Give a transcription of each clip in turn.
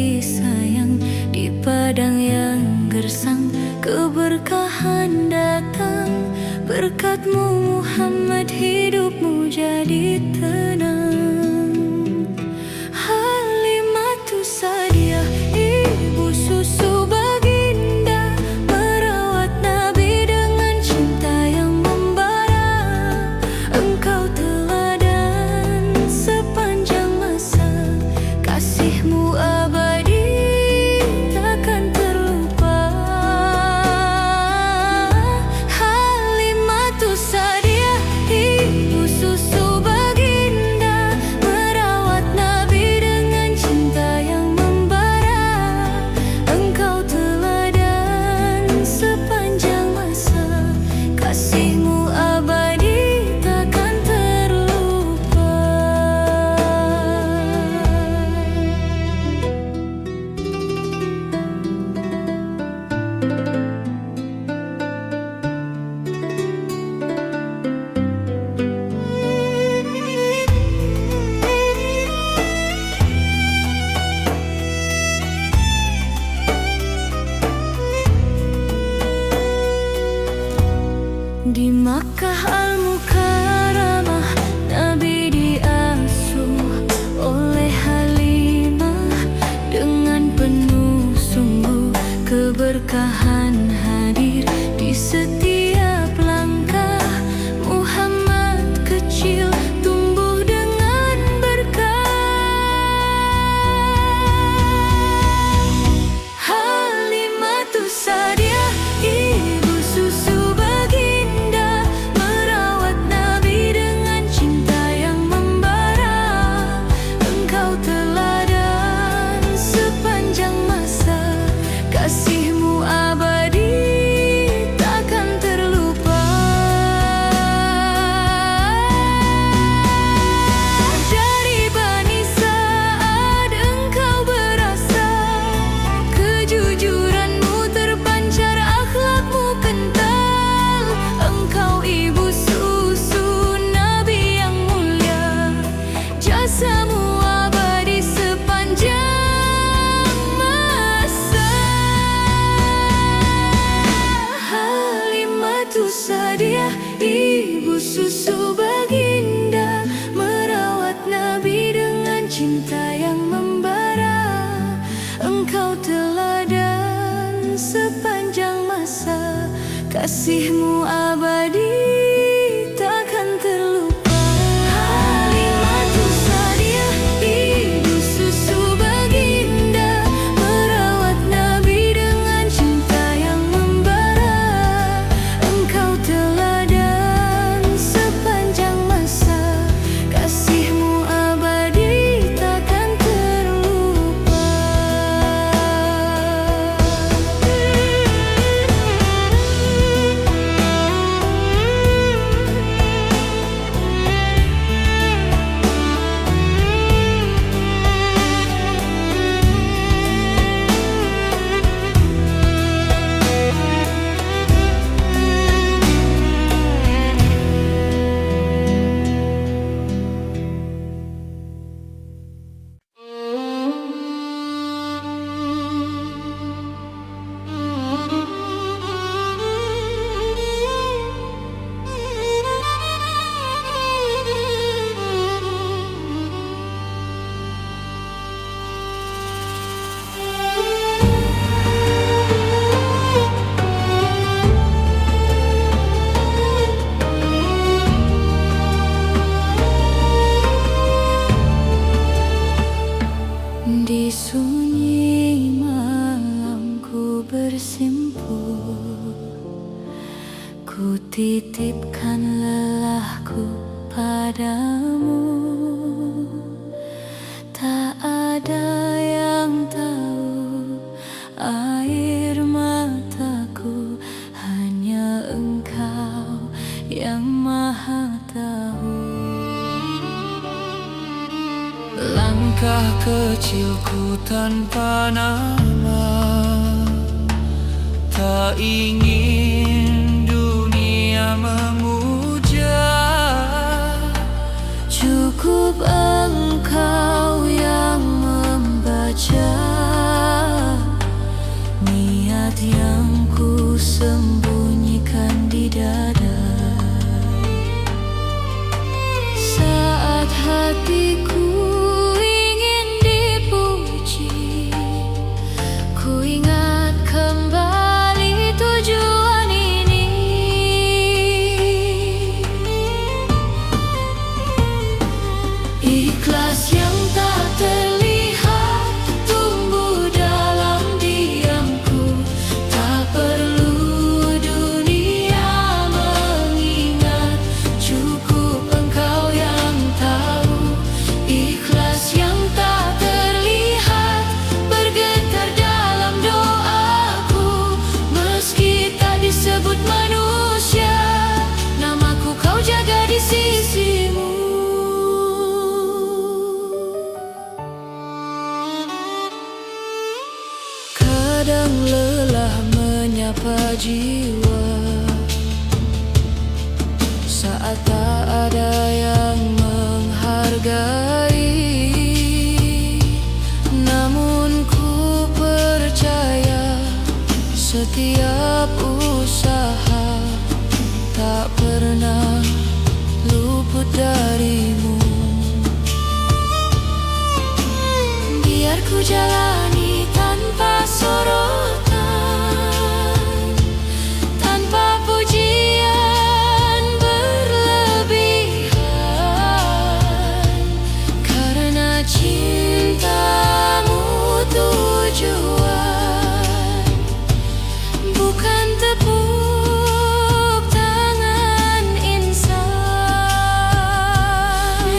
kasih sayang di padang yang gersang. Keberkahan datang berkatmu Muhammad, hidupmu jadi tenang. Halimatus Sa'diyah, ibu susu baginda, merawat Nabi dengan cinta yang membara. Engkau teladan sepanjang masa, kasihmu abadi takkan terlupa. Halimatus Sa'diyah, ibu susu baginda, merawat Nabi dengan cinta yang membara. Engkau teladan sepanjang masa, kasihmu abadi takkan terlupa. Di Makkah Al-Mukarramah, Nabi diasuh oleh Halimah. Dengan penuh sungguh keberkahan hadir di setiap langkah. Muhammad kecil tumbuh dengan berkah. Halimatus Sa'diyah, ibu susu baginda, merawat Nabi dengan cinta yang membara. Engkau teladan sepanjang masa, kasihmu abadi takkan terlupa. Dari Bani Sa'ad engkau berasal, kejujuranmu terpancar, akhlakmu kental. Engkau ibu susu Nabi yang mulia, jasamu abadi sepanjang masa. Halimatus Sa'diyah, ibu susu baginda, merawat Nabi dengan cinta yang membara. Engkau teladan sepanjang masa, kasihmu abadi takkan terlupa. Halimatus Sa'diyah, ibu susu baginda, merawat Nabi dengan cinta yang membara. Engkau teladan sepanjang masa, kasihmu abadi takkan terlupa. Di sunyi malam ku bersimpuh, ku titipkan lelahku padamu. Tak ada yang tahu air mataku, hanya Engkau yang maha tahu. Langkah kecilku tanpa nama, tak ingin dunia memuja. Cukup Engkau yang membaca kadang lelah menyapa jiwa saat tak ada yang menghargai. Namun ku percaya setiap usaha tak pernah luput darimu. Biar ku jalani tanpa sorotan, tanpa pujian berlebihan, karena cintamu tujuan, bukan tepuk tangan insan.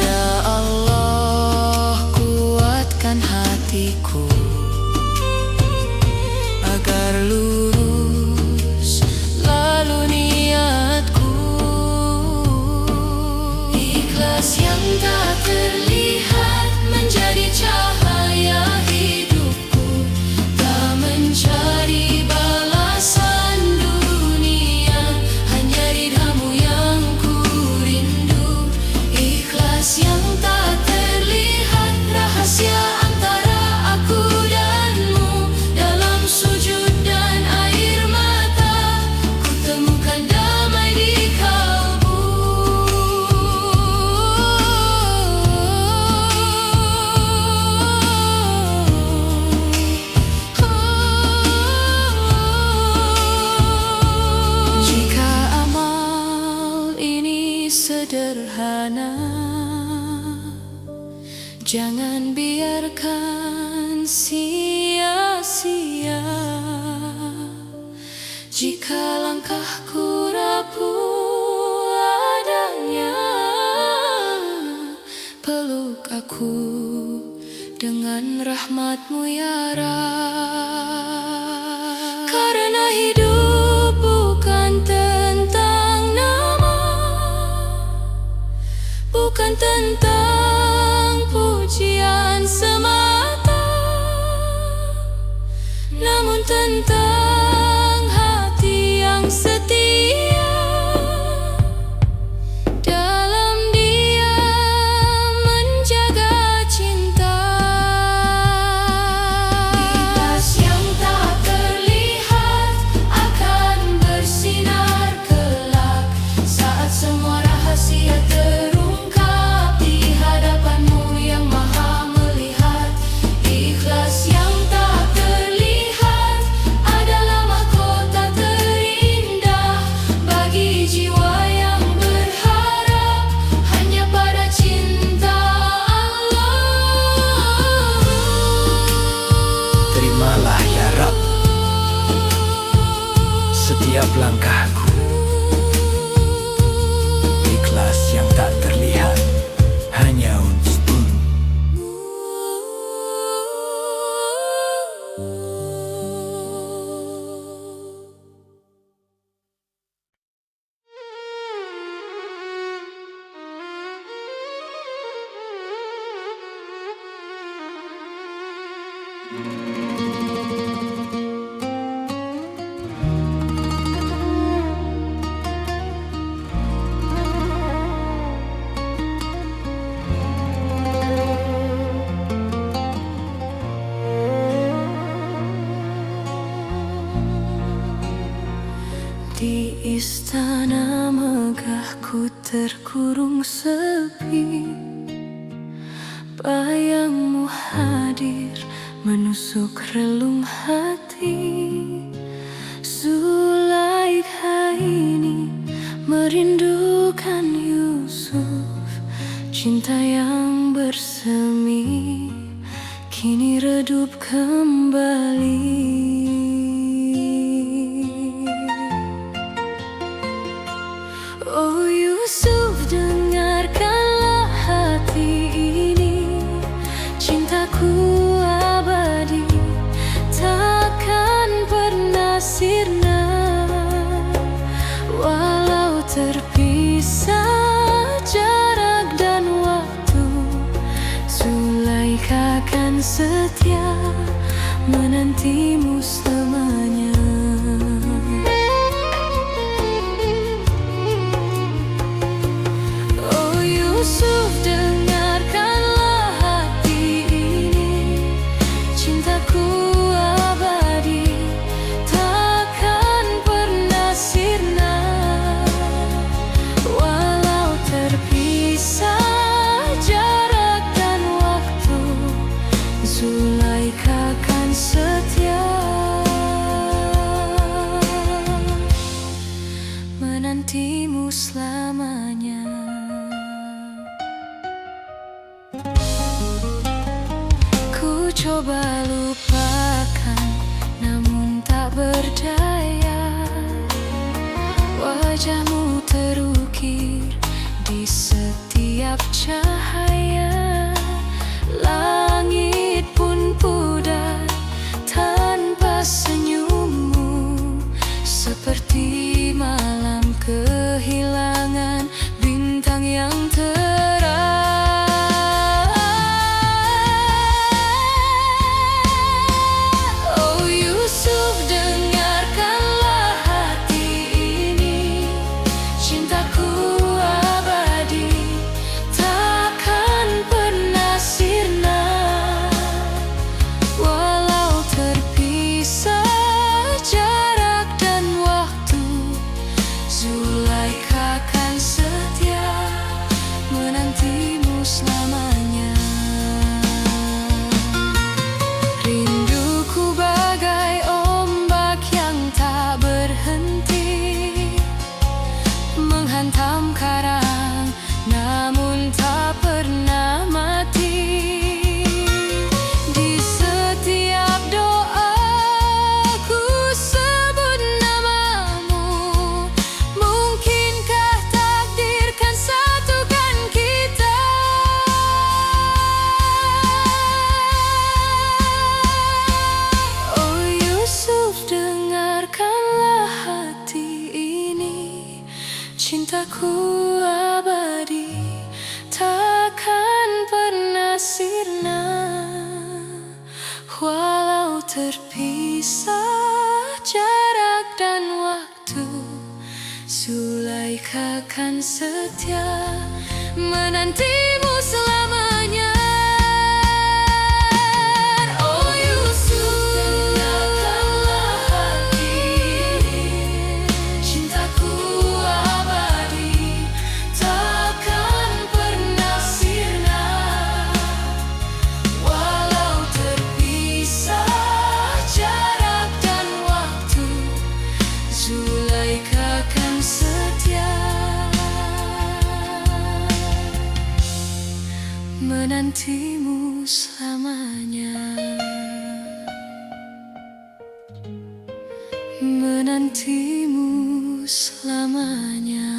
Ya Allah, kuatkan hatiku agar lurus lalu niatku. Ikhlas yang tak terlihat menjadi cahaya hidupku. Tak mencari balasan dunia, hanya ridhamu yang ku rindu. Ikhlas yang tak terlihat, rahasia antara aku danmu. Dalam sujud dan air mata, ku temukan damai di kalbu. Jika amal ini sederhana, jangan biarkan sia-sia. Jika langkahku rapuh adanya, peluk aku dengan rahmatmu ya Rab. Karena hidup bukan tentang nama, bukan tentang pujian semata, namun tentang hati yang setia. Dalam dia menjaga cinta. Ikhlas yang tak terlihat akan bersinar kelak saat semua rahasia terungkap di hadapanmu yang maha melihat. Ikhlas yang tak terlihat adalah mahkota terindah bagi jiwa yang berharap hanya pada cinta Allah. Terimalah ya Rab setiap langkahku. Ikhlas yang tak terlihat hanya untukmu. Di istana megahku terkurung sepi, bayangmu hadir menusuk relung hati. Zulaikha ini merindukan Yusuf, cinta yang bersemi kini redup kembali. Oh Yusuf, dengarkanlah hati ini, cintaku abadi takkan pernah sirna. Walau terpisah jarak dan waktu, Zulaikha akan setia menantimu selamanya. Oh Yusuf, dengarkanlah hati ini, cintaku abadi, takkan pernah sirna. Walau terpisah jarak dan waktu, Zulaikha kan setia menantimu selamanya. Ku coba lupakan, namun tak berdaya. Wajahmu terukir di setiap cahaya. Langit pun pudar tanpa senyummu, seperti malam kehilangan bintang yang terang. Oh Yusuf, dengarkanlah hati ini, cintaku abadi, takkan pernah sirna. Walau terpisah jarak dan waktu, Zulaikha kan setia menantimu selamanya. Rinduku bagai ombak yang tak berhenti, menghantam karang namun tak pernah mati. Di setiap doaku sebut namamu, mungkinkah takdir kan satukan kita? Oh Yusuf, dengarkanlah hati ini, cintaku abadi, takkan pernah sirna. Walau terpisah jarak dan waktu, Zulaikha kan setia menantimu selamanya. Oh Yusuf, dengarkanlah hati ini, cintaku abadi, takkan pernah sirna. Walau terpisah jarak dan waktu, Zulaikha kan setia menantimu selamanya. Menantimu selamanya.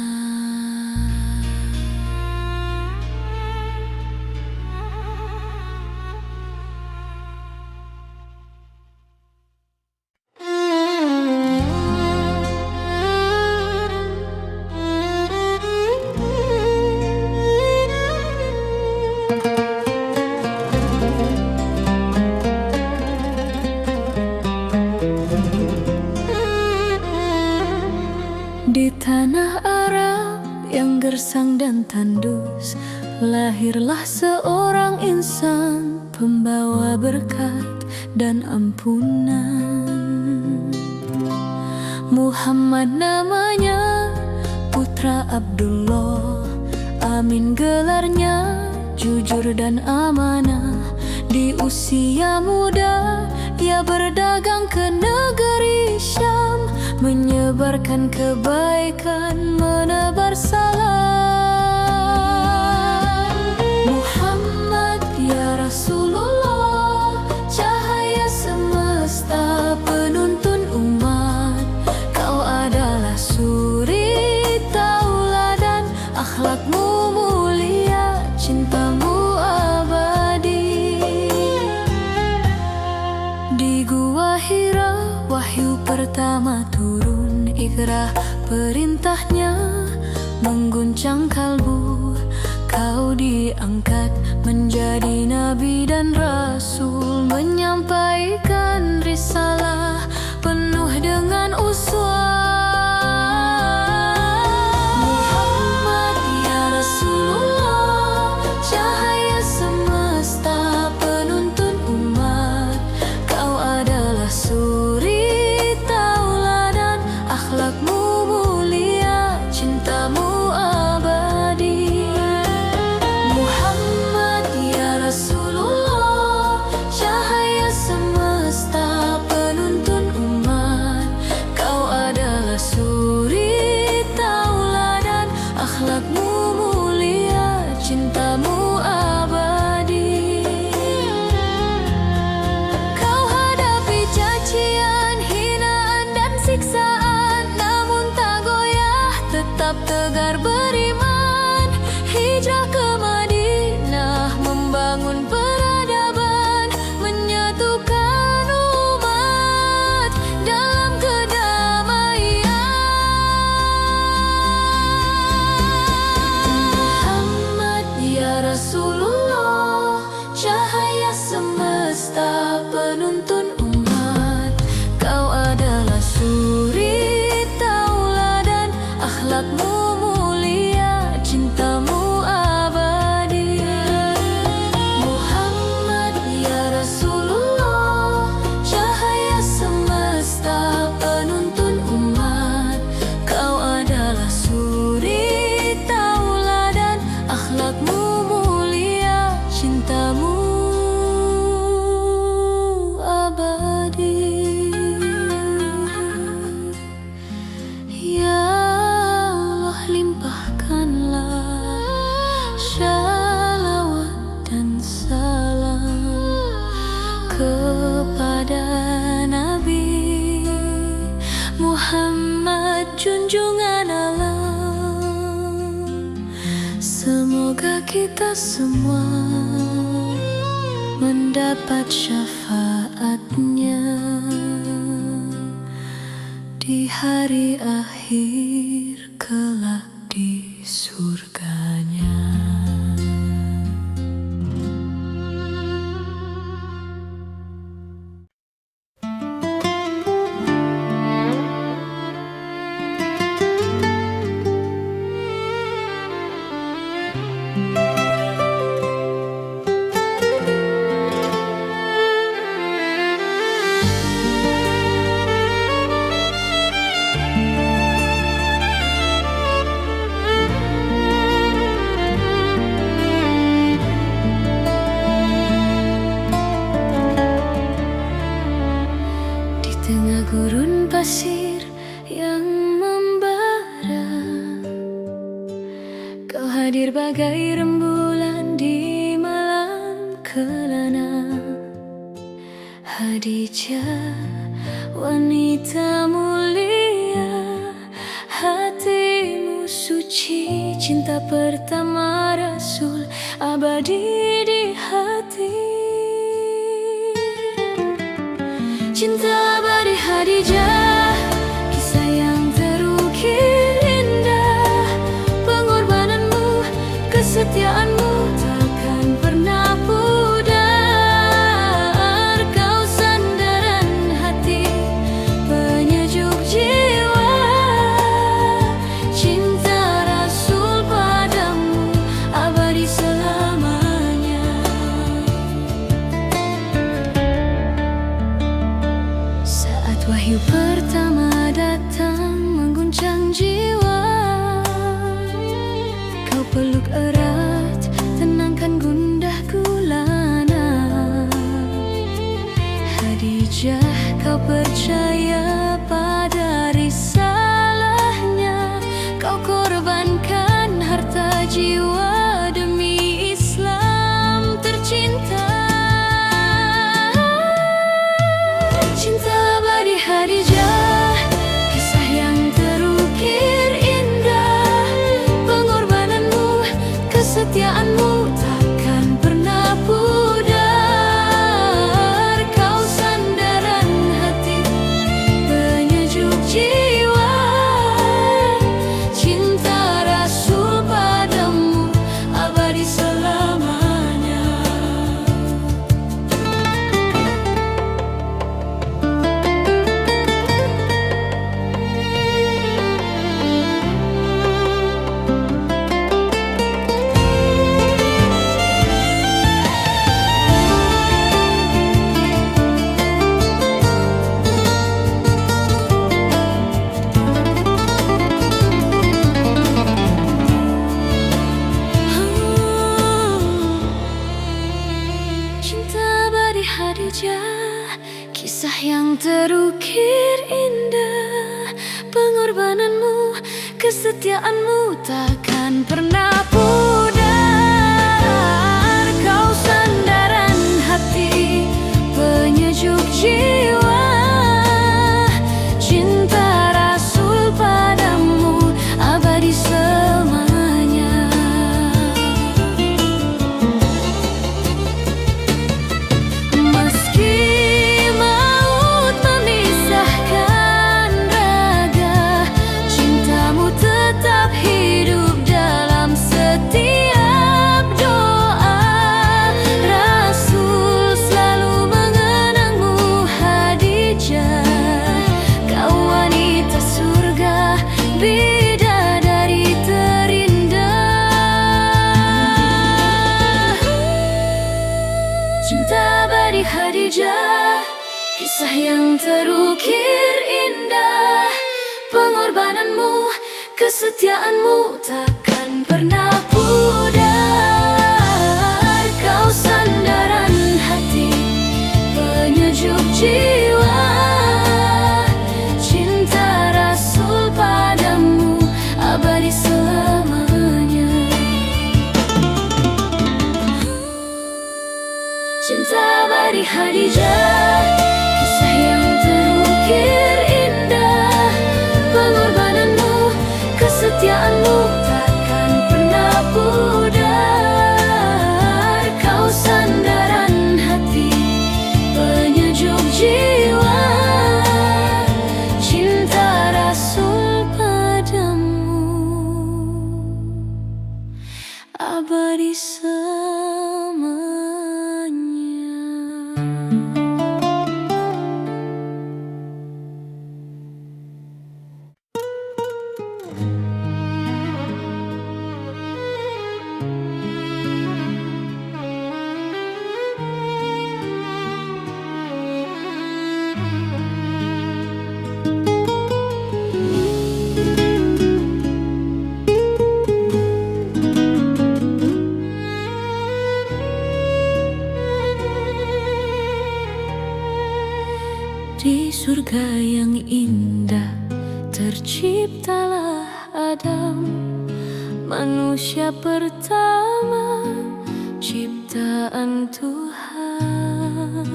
Di tanah Arab yang gersang dan tandus, lahirlah seorang insan pembawa berkat dan ampunan. Muhammad namanya, putra Abdullah, Amin gelarnya, jujur dan amanah. Di usia muda ia berdagang ke negeri Syam, menyebarkan kebaikan, menebar salam. Muhammad ya Rasulullah, cahaya semesta, penuntun umat. Kau adalah suri tauladan, akhlakmu mulia, cintamu abadi. Di Gua Hira wahyu pertama turun, ikrah perintahnya mengguncang kalbu. Kau diangkat menjadi nabi dan rasul, menyampaikan adalah suri tauladan, akhlakmu mulia, cintamu abadi. Muhammad ya Rasulullah, cahaya semesta, penuntun umat. Kau adalah suri tauladan, akhlakmu mulia, cintamu abadi. Kau hadapi cacian, hinaan dan siksaan, namun tak goyah, tetap tegar beriman. Hijrah ke Madinah, membangun peradaban, menyatukan umat dalam kedamaian. Muhammad ya Rasulullah, cahaya semesta, penuntun umat. Kau adalah suri tauladan, akhlakmu mulia, cintamu abadi. Muhammad ya Rasulullah, cahaya semesta, penuntun umat. Kau adalah suri tauladan, akhlakmu mulia, cintamu abadi. Ya Allah, limpahkanlah shalawat dan salam kepada Nabi Muhammad, junjungan alam. Semoga kita semua mendapat syafaatnya di hari akhir kelak di surganya. Di tengah gurun pasir yang membara, kau hadir bagai rembulan di malam kelana. Khadijah, wanita mulia, hatimu suci, cinta pertama Rasul, abadi di hati. Cinta abadi Khadijah, kisah yang terukir indah. Pengorbananmu, kesetiaanmu takkan pernah pudar. Kau sandaran hati, penyejuk jiwa. Cinta Rasul padamu abadi selamanya. Saat wahyu pertama datang mengguncang jiwa, kau peluk erat, tenangkan gundah gulana. Khadijah, kau percaya pada risalahnya, kau korbankan harta jiwa demi Islam tercinta. Cinta abadi Khadijah, kisah yang terukir indah. Pengorbananmu, kesetiaanmu takkan pernah pudar. Kau sandaran hati, penyejuk jiwa. Cinta Rasul padamu yang terukir indah, pengorbananmu, kesetiaanmu takkan pernah pudar. Kau sandaran hati, penyejuk jiwa, cinta Rasul padamu abadi selamanya. Meski maut memisahkan raga, cintamu tetap hidup dalam setiap doa. Rasul selalu mengenangmu, Khadijah, kau wanita surga, bidadari terindah. Cinta abadi Khadijah, kisah yang terukir indah, pengorbananmu, kesetiaanmu takkan pernah pudar. Kau sandaran hati, penyejuk jiwa, cinta Rasul padamu abadi selamanya. Cinta abadi Khadijah, kisah yang terukir indah, pengorbananmu, kesetiaanmu takkan pernah pudar. Kau sandaran hati, penyejuk jiwa, cinta Rasul padamu abadi selamanya. Di surga yang indah terciptalah Adam, manusia pertama ciptaan Tuhan.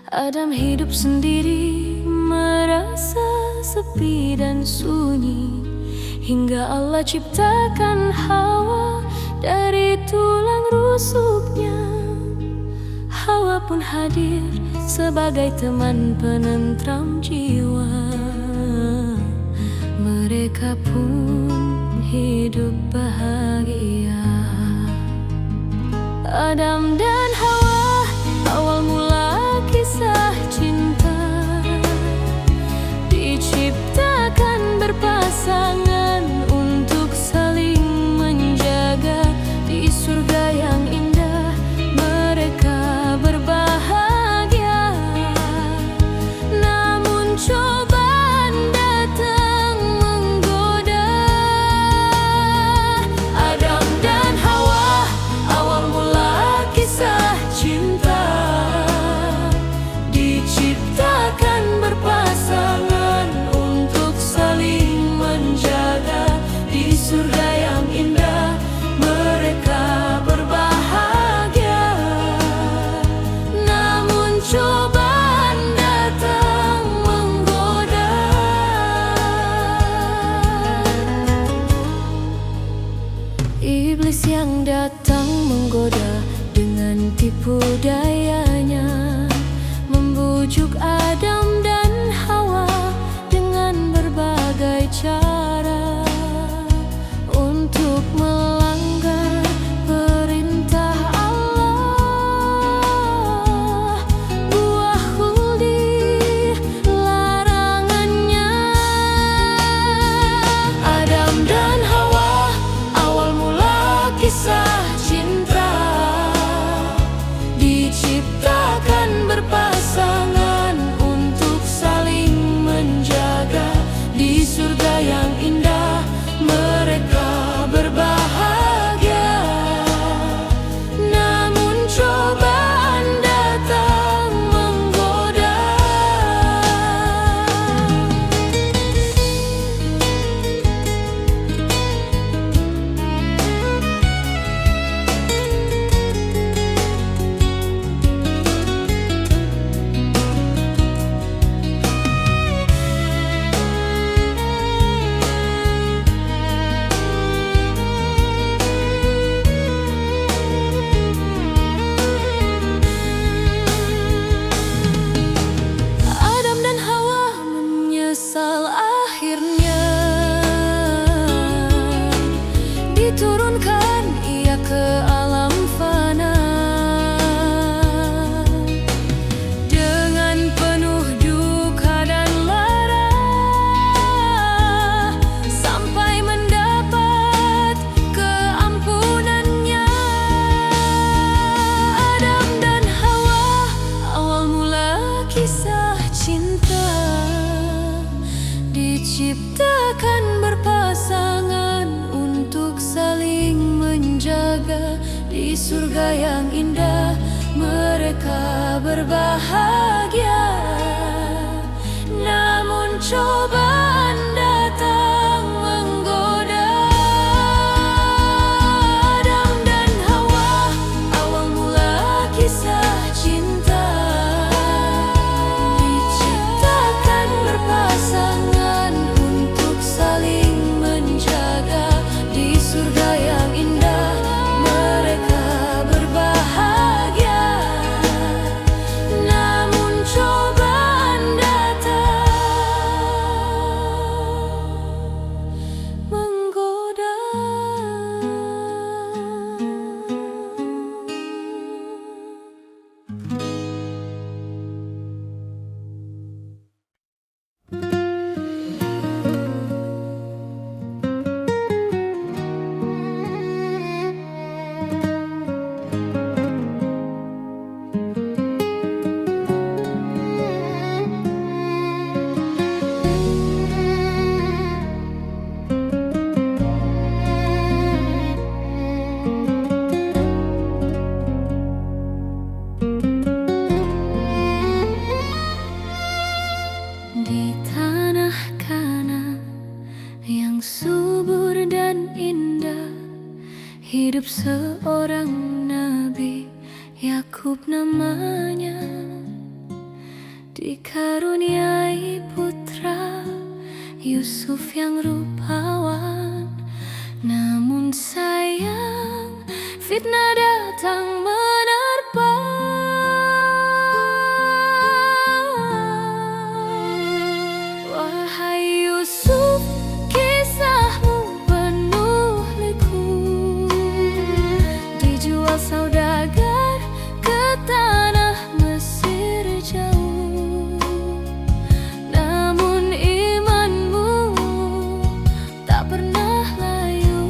Adam hidup sendiri, merasa sepi dan sunyi, hingga Allah ciptakan Hawa dari tulang rusuknya. Hawa pun hadir sebagai teman penentram jiwa. Mereka pun hidup bahagia. Adam dan Hawa, awal mula kisah cinta, diciptakan berpasangan untuk saling menjaga. Di surga yang indah mereka berbahagia. Namun cobaan datang menggoda. Adam dan Hawa, awal mula kisah cinta, diciptakan berpasangan untuk saling menjaga. Di surga yang indah mereka berbahagia. Namun cobaan datang menggoda. Iblis yang datang menggoda dengan tipu dayanya, membujuk Adam dan Hawa dengan berbagai cara untuk melanggar perintah Allah. Buah khuldi larangannya. Adam dan Hawa, awal mula kisah cinta, diciptakan berpasangan Diciptakan berpasangan untuk saling menjaga. Di surga yang indah mereka berbahagia. Namun cobaan datang menggoda. Adam dan Hawa, awal mula kisah cinta. Diciptakan berpasangan untuk saling menjaga. Di surga yang indah mereka berbahagia. Namun cobaan datang menggoda. Di tanah Kana yang subur dan indah, hidup seorang nabi, Yakub namanya. Dikaruniai putra Yusuf yang rupawan. Namun sayang, fitnah datang menerpa. Wahai Yusuf, kisahmu penuh liku. Dijual saudagar ke tanah Mesir jauh. Namun imanmu tak pernah layu,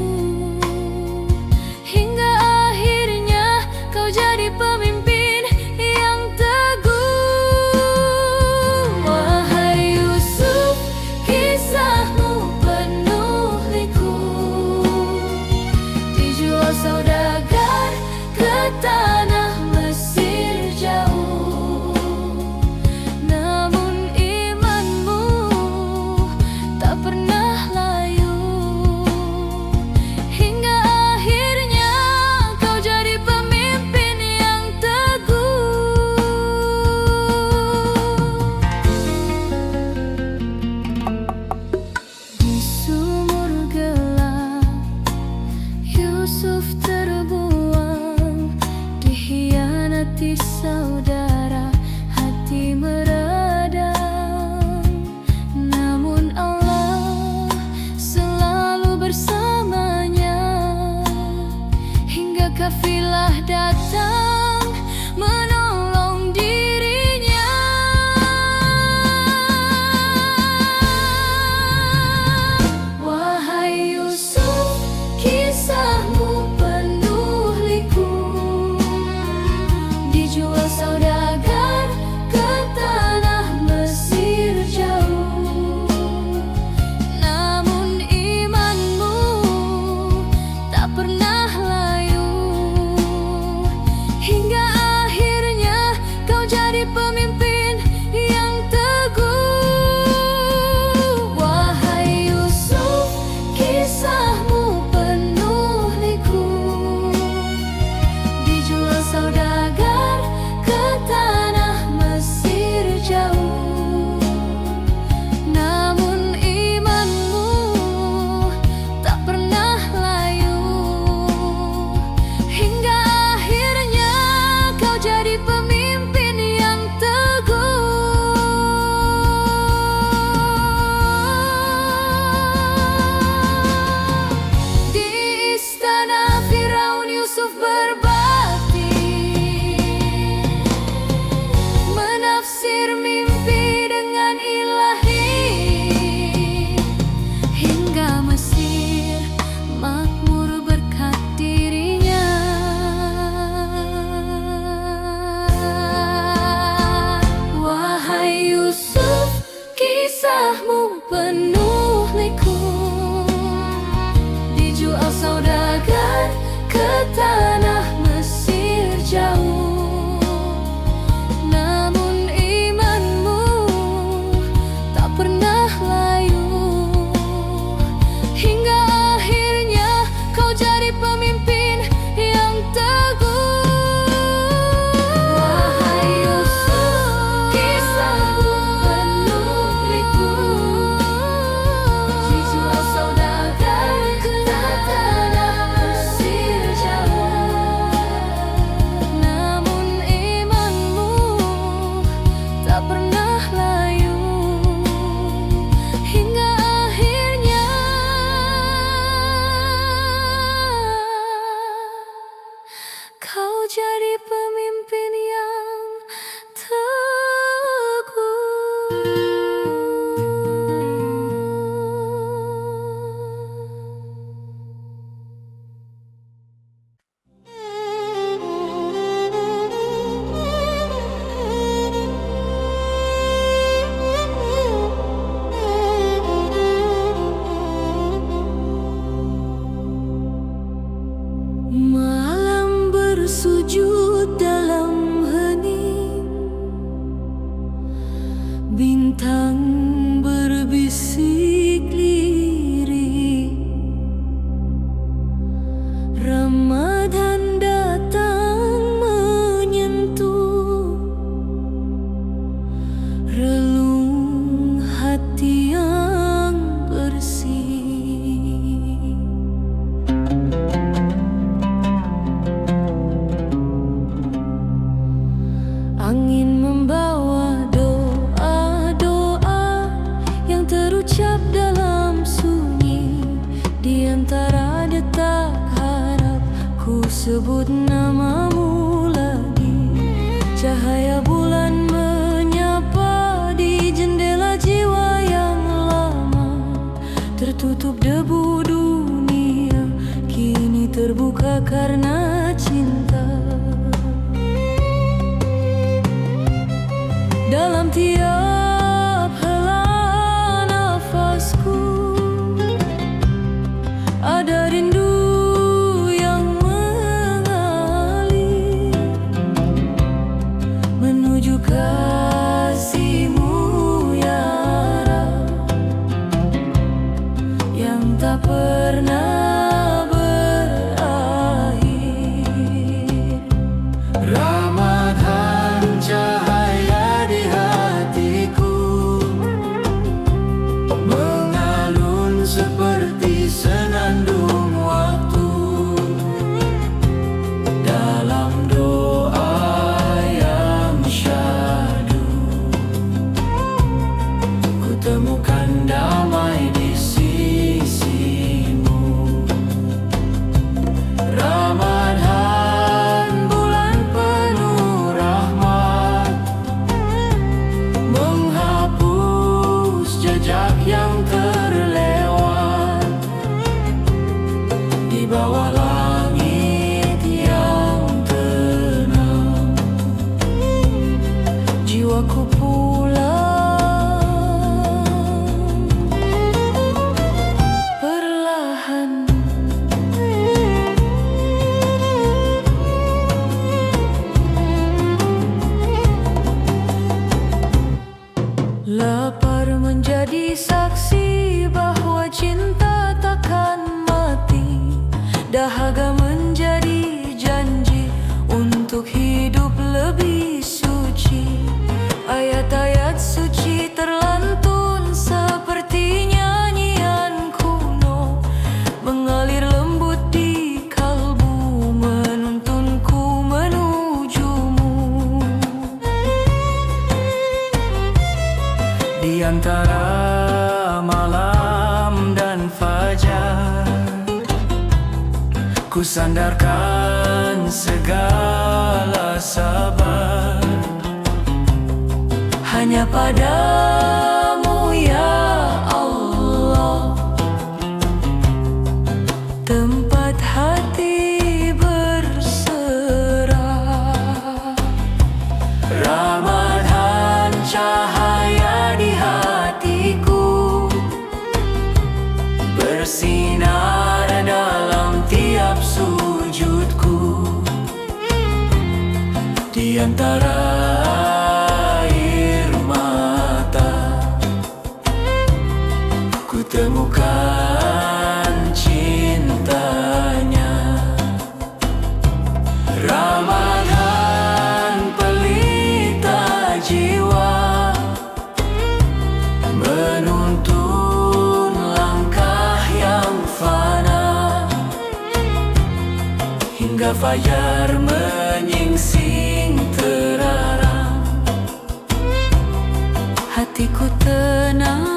hingga akhirnya kau jadi pemimpin yang teguh. Wahai Yusuf, kisahmu penuh liku. Dijual saudagar ke tanah Mesir jauh. Namun imanmu tak pernah layu, hingga akhirnya kau jadi pemimpin yang teguh. Di sumur gelap Yusuf terbuang, dikhianati saudara, hati meredam. Namun Allah selalu bersamanya, hingga kafilah datang menolong dirinya. Wahai Yusuf, kisahmu penuh liku. Dijual saudagar ke tanah Mesir jauh. Namun imanmu tak pernah layu, hingga akhirnya kau jadi pemimpin yang teguh. Wahai Yusuf, kisahmu penuh liku. Dijual saudagar ke tanah Mesir jauh. Namun imanmu tak pernah layu, hingga akhirnya kau jadi pemimpin yang teguh. Di istana Firaun Yusuf berbakti, menafsir mimpi dengan ilahi, hingga Mesir makmur berkat dirinya. Wahai Yusuf, kisahmu penuh Malam bersujud dalam hening, bintang berbisik lirih. Ramadan datang menyentuh relung hati yang bersih. Angin membawa doa-doa yang terucap dalam sunyi. Di antara detak harap ku sebut namamu lagi. Cahaya bulan menyapa di jendela jiwa yang lama. Tertutup debu dunia kini terbuka karena cinta. Dalam tiap hela nafasku ada rindu yang mengalir menuju kasihmu ya Rab, yang tak pernah berakhir. Ramadan cahaya di hatiku, mengalun seperti senandung waktu. Dalam doa yang syahdu, ku temukan damai di sisimu. Ramadan bulan penuh rahmat, menghapus jejak yang terlewat. Di bawah langit yang tenang, Jiwaku pulang perlahan. Lapar menjadi saksi bahwa cinta takkan mati. Dahaga menjadi janji untuk hidup lebih suci. Ayat-ayat suci terlantun seperti nyanyian kuno, mengalir lembut di kalbu, menuntunku menujumu. Di antara malam dan fajar, ku sandarkan segala sabar hanya padamu ya Allah, tempat hati berserah. Ramadan cahaya di hatiku, bersinar dalam tiap sujudku. Di antara air mata, ku temukan cintanya. Ramadan pelita jiwa, menuntun langkah yang fana, hingga fajar menyingsing terarang. Hatiku tenang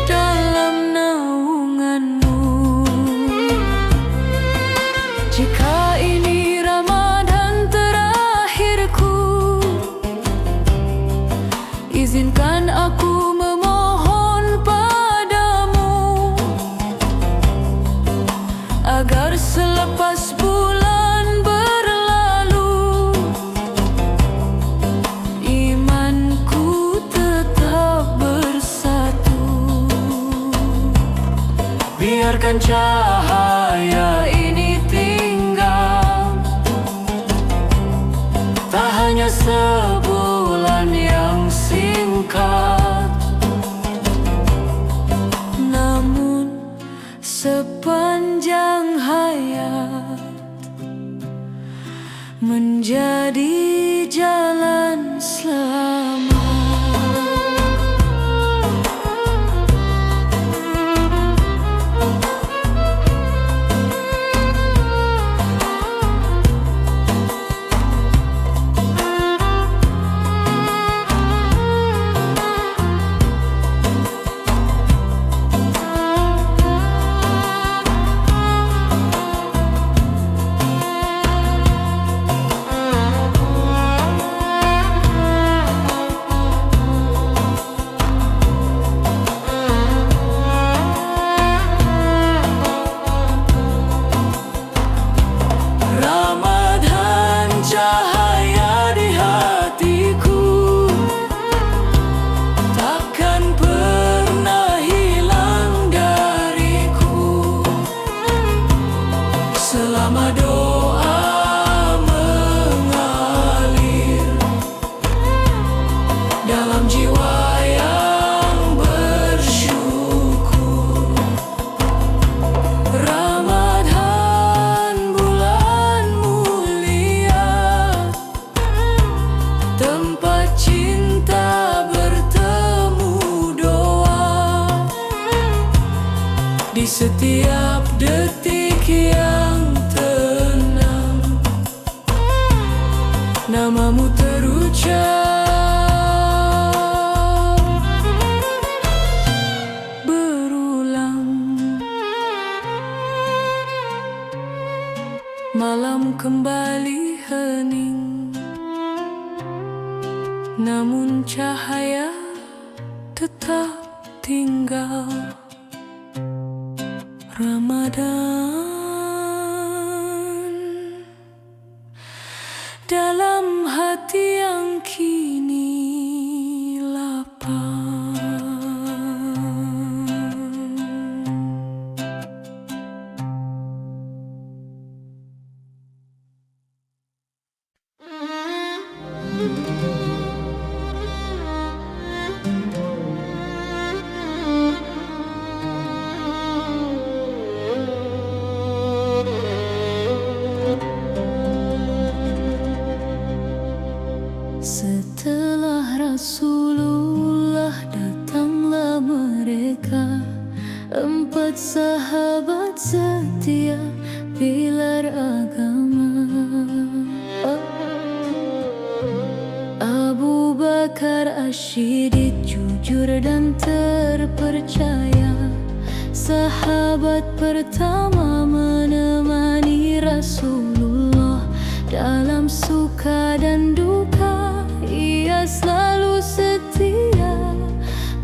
dalam naunganmu. Jika ini Ramadan terakhirku, Izinkan aku memohon padamu, agar selepas bulan berlalu, imanku tetap bersatu. Biarkan cahaya ini tinggal, tak hanya sebulan yang singkat, namun sepanjang hayat menjadi jalan selamat. Selama doa mengalir dalam jiwa yang bersyukur, Ramadan bulan mulia, tempat cinta bertemu doa. Di setiap detik yang tenang, namamu terucap berulang. Malam kembali hening, namun cahaya tetap tinggal. Ramadan dalam hati yang kini lapang. Setelah Rasulullah datanglah mereka, 4 sahabat setia pilar agama. Abu Bakar As-Siddiq jujur dan terpercaya, sahabat pertama menemani Rasulullah dalam suka dan duka. Ia selalu setia,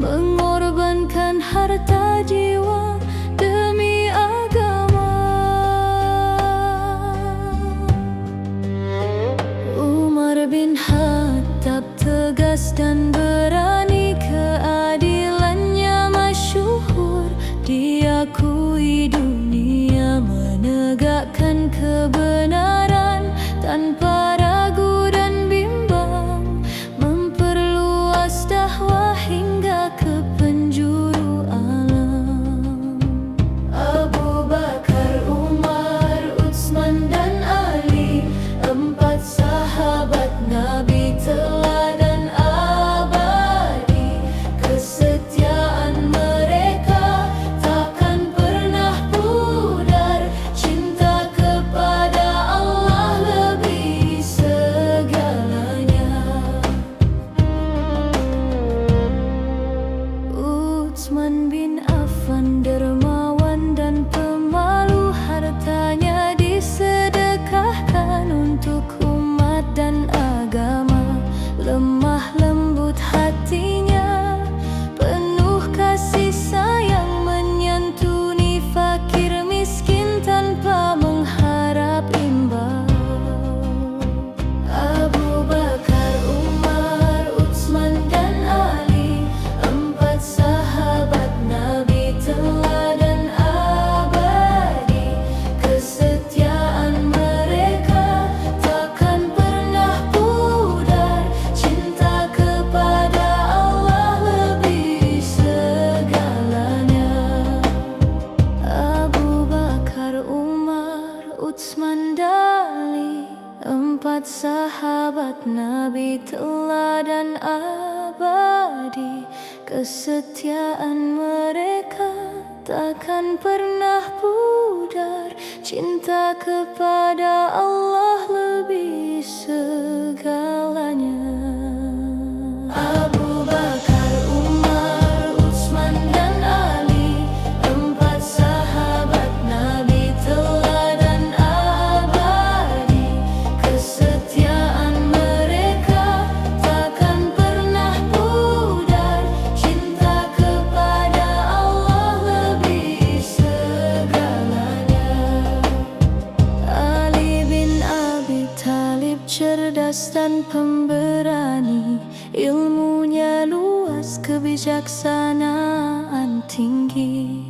mengorbankan harta jiwa demi agama. Umar bin Khattab tegas dan berani, keadilannya masyhur diakui dunia, menegakkan kebenaran tanpa ragu dan bimbang, memperluas dakwah hingga ke penjuru alam. Abu Bakar, Umar, Utsman dan Ali, 4 sahabat Nabi teladan abadi. nabi teladan abadi. Kesetiaan mereka takkan pernah pudar. Cinta kepada Allah lebih segalanya. Abu Bakar, Umar, Utsman dan Ali, empat sahabat Nabi teladan abadi. Kesetiaan mereka takkan pernah pudar. Cinta kepada Allah lebih segalanya. Ali bin Abi Thalib cerdas dan pemberani, ilmunya luas, kebijaksanaan tinggi.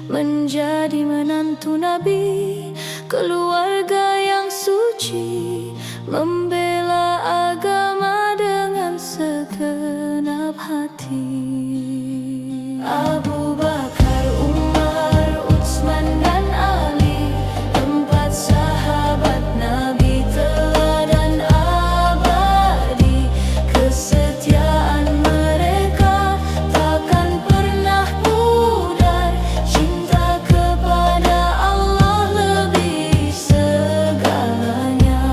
Menjadi menantu Nabi, keluarga yang suci, membela agama dengan segenap hati. Abu Bakar, Umar, Utsman dan Ali, empat sahabat Nabi teladan abadi. Kesetiaan mereka takkan pernah pudar. Cinta kepada Allah lebih segalanya.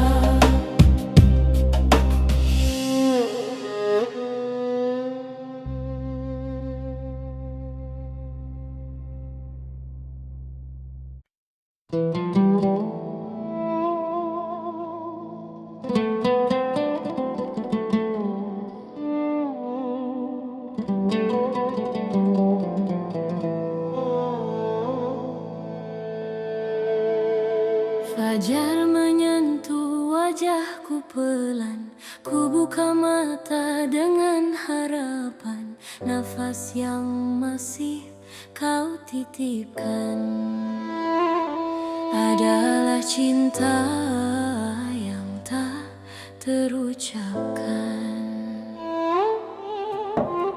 Fajar menyentuh wajahku pelan, ku buka mata dengan harapan. Nafas yang masih kau titipkan adalah cinta yang tak terucapkan.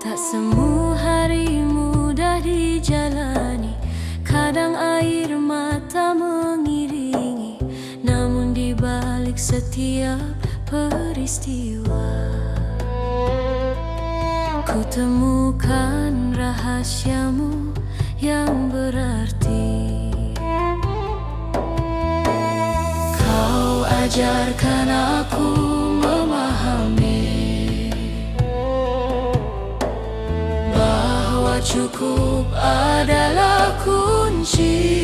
Tak semua hari mudah dijalani, kadang air mata mengiringi. Namun di balik setiap peristiwa, ku temukan rahasiamu yang berarti. Kau ajarkan aku memahami bahwa cukup adalah kunci.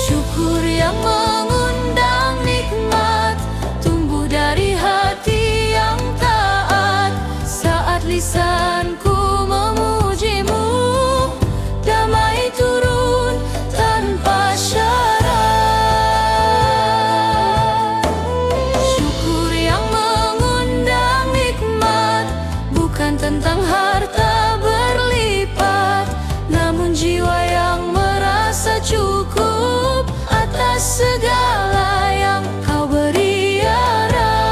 Syukur yang mengundang nikmat tumbuh dari hati yang taat. Saat lisanku memujimu, damai turun tanpa syarat. Syukur yang mengundang nikmat bukan tentang harta berlipat, namun jiwa yang merasa cukup atas segala yang kau beri ya Rabb.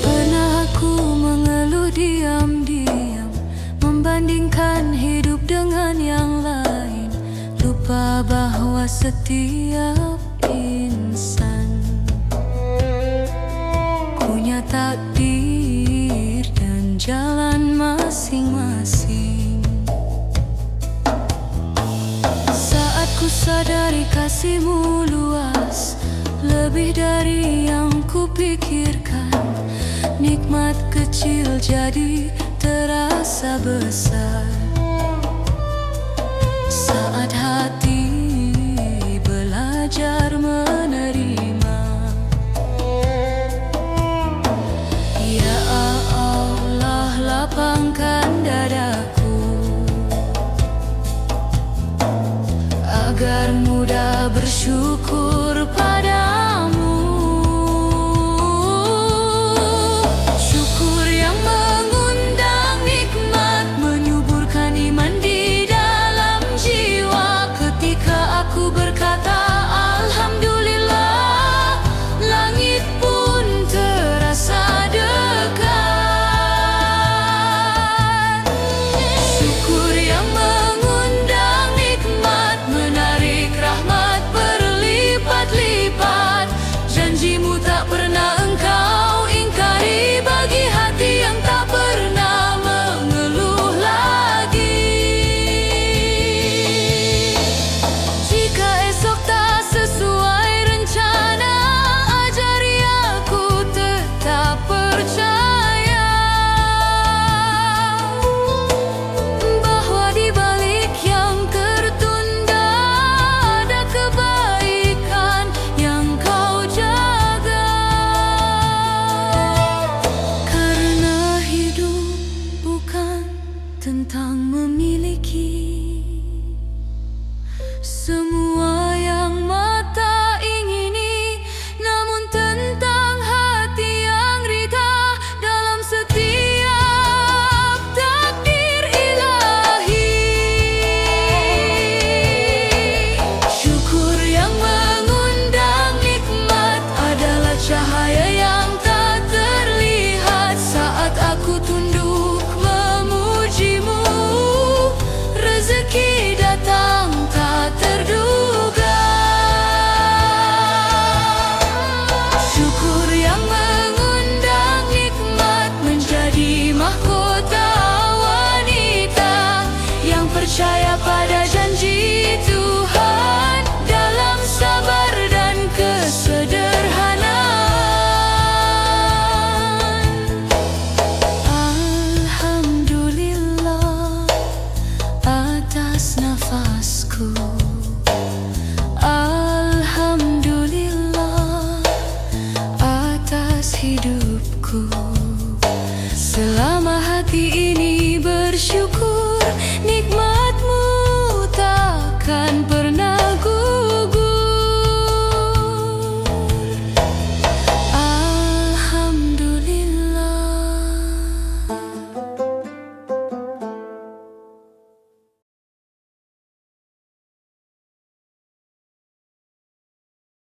Pernah aku mengeluh diam-diam, membandingkan hidup dengan yang lain, lupa bahwa setiap insan punya takdir dan jalan masing-masing. Saat ku sadari kasihmu luas, lebih dari yang kupikirkan, nikmat kecil jadi terasa besar. Saat hati belajar menerima, ya Allah lapangkan dadaku agar mudah bersyukur